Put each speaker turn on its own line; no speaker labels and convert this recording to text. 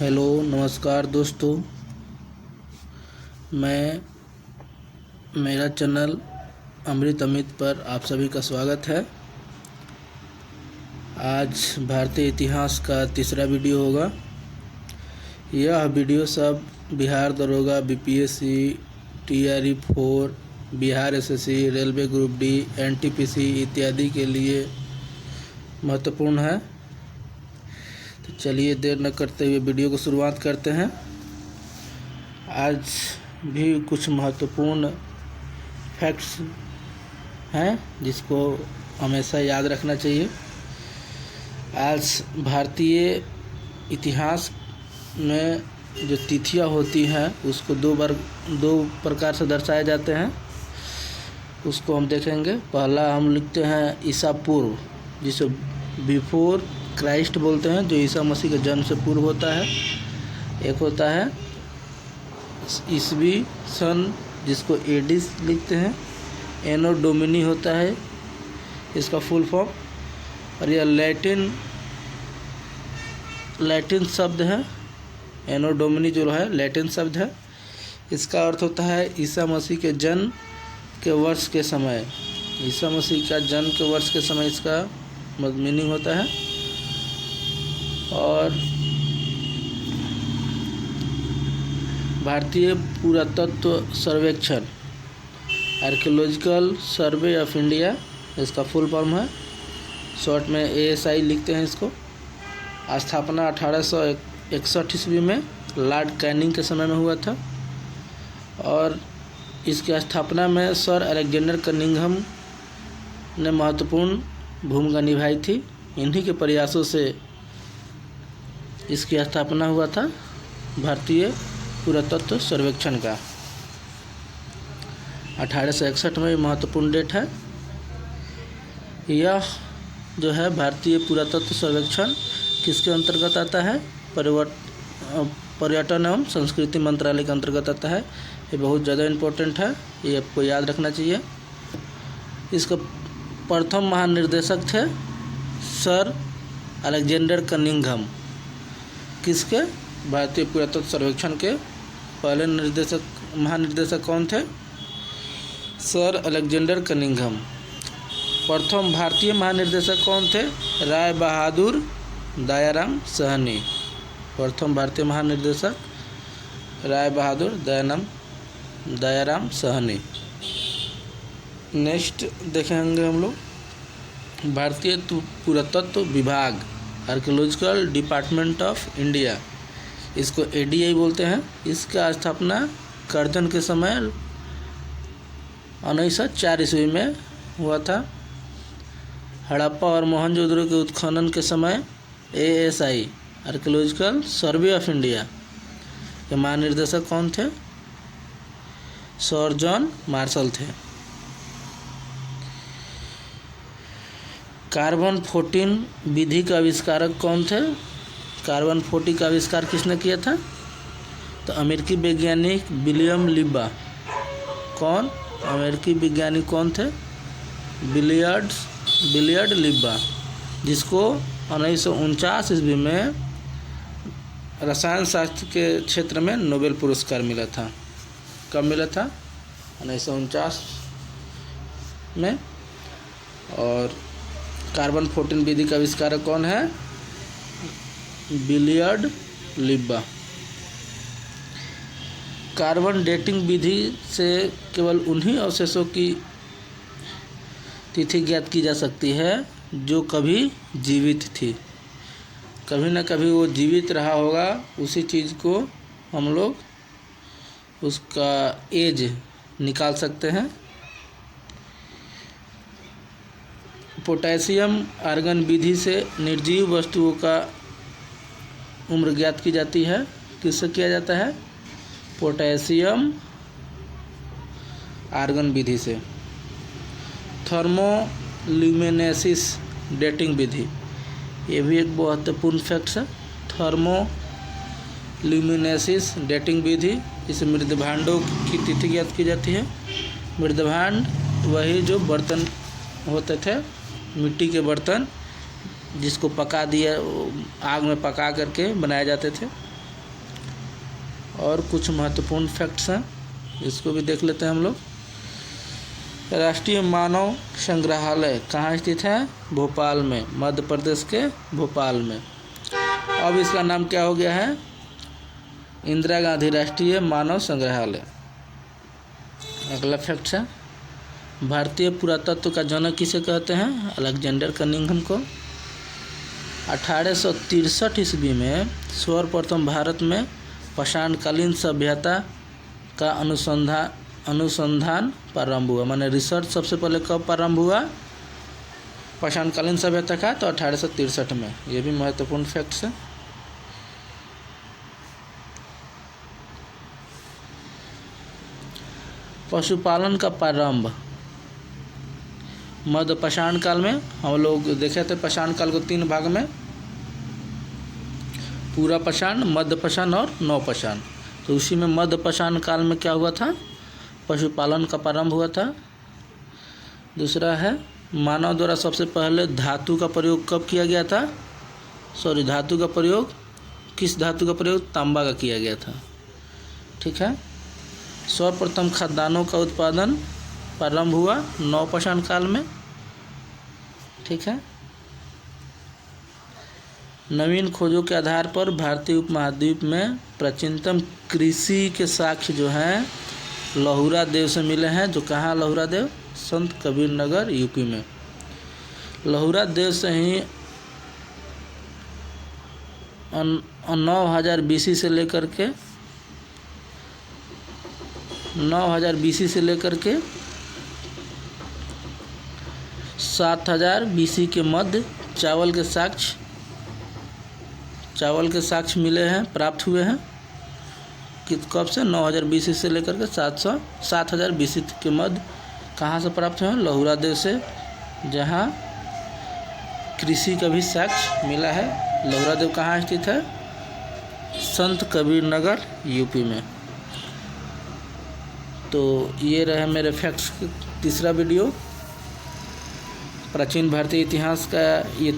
Hello नमस्कार दोस्तों। मेरा चैनल अमृत अमित पर आप सभी का स्वागत है। आज भारतीय इतिहास का तीसरा वीडियो होगा। यह वीडियो सब बिहार दरोगा, BPSC, TRE 4, Bihar SSC, railway group D, NTPC इत्यादि के लिए महत्वपूर्ण है। तो चलिए देर न करते हुए वीडियो को शुरुआत करते हैं। आज भी कुछ महत्वपूर्ण फैक्ट्स हैं जिसको हमेशा याद रखना चाहिए। आज भारतीय इतिहास में जो तिथियां होती हैं उसको दो प्रकार से दर्शाए जाते हैं। उसको हम देखेंगे। पहला हम लिखते हैं ईसा पूर्व, जिसे बिफोर क्राइस्ट बोलते हैं, जो ईसा मसीह के जन्म से पूर्व होता है। एक होता है ईसवी सन, जिसको एडिस लिखते हैं। एनो डोमिनी होता है इसका फुल फॉर्म, और यह लैटिन शब्द है। एनो डोमिनी जो है लैटिन शब्द है। इसका अर्थ होता है ईसा मसीह के जन्म के वर्ष के समय। ईसा मसीह का जन्म के वर्ष के समय इसका मीनिंग होता है। और भारतीय पुरातत्व सर्वेक्षण, आर्कियोलॉजिकल सर्वे ऑफ इंडिया इसका फुल फॉर्म है। शॉर्ट में ASI लिखते हैं इसको। स्थापना 1861 ईस्वी में लॉर्ड कैनिंग के समय में हुआ था, और इसकी स्थापना में सर अलेक्जेंडर कनिंघम ने महत्वपूर्ण भूमिका निभाई थी। इन्हीं के प्रयासों से इसकी स्थापना हुआ था भारतीय पुरातत्व सर्वेक्षण का। 1861 में महत्वपूर्ण डेट है। यह जो है भारतीय पुरातत्व सर्वेक्षण किसके अंतर्गत आता है? पर्यटन एवं संस्कृति मंत्रालय के अंतर्गत आता है। ये बहुत ज़्यादा इम्पोर्टेंट है, ये आपको याद रखना चाहिए। इसका प्रथम महानिर्देशक थे सर अलेक्जेंडर कनिंघम। किसके? भारतीय पुरातत्व सर्वेक्षण के पहले महानिर्देशक कौन थे? Sir Alexander Cunningham. प्रथम भारतीय महानिर्देशक कौन थे? राय बहादुर दयाराम साहनी। प्रथम भारतीय महानिर्देशक राय बहादुर दयाराम साहनी। नेक्स्ट देखेंगे हम लोग भारतीय पुरातत्व विभाग, आर्कियोलॉजिकल डिपार्टमेंट ऑफ इंडिया, इसको ADI बोलते हैं। इसका स्थापना कर्जन के समय 1904 ईस्वी में हुआ था। हड़प्पा और मोहनजोदड़ो के उत्खनन के समय ASI, archaeological survey of India के महानिर्देशक कौन थे? सर जॉन मार्शल थे। कार्बन 14 विधि का आविष्कारक कौन थे? कार्बन 14 का आविष्कार किसने किया था? तो अमेरिकी वैज्ञानिक विलियम लिब्बा। कौन? अमेरिकी वैज्ञानिक कौन थे? बिलियर्ड लिब्बा, जिसको 1949 ईस्वी में रसायन शास्त्र के क्षेत्र में नोबेल पुरस्कार मिला था। कब मिला था? 1949 में। और कार्बन 14 विधि का आविष्कारक कौन है? बिलियर्ड लिब्बा। कार्बन डेटिंग विधि से केवल उन्हीं अवशेषों की तिथि ज्ञात की जा सकती है जो कभी जीवित थी। कभी ना कभी वो जीवित रहा होगा, उसी चीज़ को हम लोग उसका एज निकाल सकते हैं। पोटेशियम आर्गन विधि से निर्जीव वस्तुओं का उम्र ज्ञात की जाती है। किससे किया जाता है? पोटेशियम आर्गन विधि से। थर्मोल्यूमिनेसिस डेटिंग विधि, ये भी एक महत्वपूर्ण फैक्ट है। थर्मोल्यूमिनेसिस डेटिंग विधि, इसे मृदभांडों की तिथि ज्ञात की जाती है। मृदभांड वही जो बर्तन होते थे, मिट्टी के बर्तन, जिसको पका दिया, आग में पका करके बनाए जाते थे, और कुछ महत्वपूर्ण फैक्ट्स हैं, इसको भी देख लेते हैं हम लोग। राष्ट्रीय मानव संग्रहालय कहाँ स्थित है? भोपाल में, मध्य प्रदेश के भोपाल में। अब इसका नाम क्या हो गया है? इंदिरा गांधी राष्ट्रीय मानव संग्रहालय। अगला फैक्ट है, भारतीय पुरातत्व का जनक किसे कहते हैं? अलेक्जेंडर कनिंघम को। 1863 ईस्वी में सर्वप्रथम भारत में पाषाणकालीन सभ्यता का अनुसंधान प्रारंभ हुआ। माने रिसर्च सबसे पहले कब प्रारंभ हुआ? पाषाणकालीन सभ्यता का, तो 1863 में। ये भी महत्वपूर्ण फैक्ट्स है। पशुपालन का प्रारंभ मध्य पाषाण काल में। हम लोग देखे थे पाषाण काल को 3 भाग में, पूरा पाषाण, मध्य पाषाण और नवपाषाण। तो उसी में मध्य पाषाण काल में क्या हुआ था? पशुपालन का प्रारंभ हुआ था। दूसरा है, मानव द्वारा सबसे पहले धातु का प्रयोग कब किया गया था? धातु का प्रयोग, किस धातु का प्रयोग? तांबा का किया गया था। ठीक है। सर्वप्रथम खाद्यान्नों का उत्पादन प्रारंभ हुआ नवपाषाण काल में। ठीक है। नवीन खोजों के आधार पर भारतीय उपमहाद्वीप में प्राचीनतम कृषि के साक्ष्य जो हैं लहुरा देव से मिले हैं। जो कहाँ लहुरा देव? संत कबीर नगर, यूपी में। लहुरा देव से ही 9000 BC से लेकर के 7000 BC के मध्य चावल के साक्ष्य मिले हैं, प्राप्त हुए हैं। कब से? 9000 BC से लेकर के 7000 BC के मध्य कहाँ से प्राप्त हुए हैं? लहुरा देव से, जहाँ कृषि का भी साक्ष्य मिला है। लहुरा देव कहाँ स्थित है? संत कबीर नगर, यूपी में। तो ये रहे मेरे फैक्ट्स तीसरा वीडियो। प्राचीन भारतीय इतिहास का ये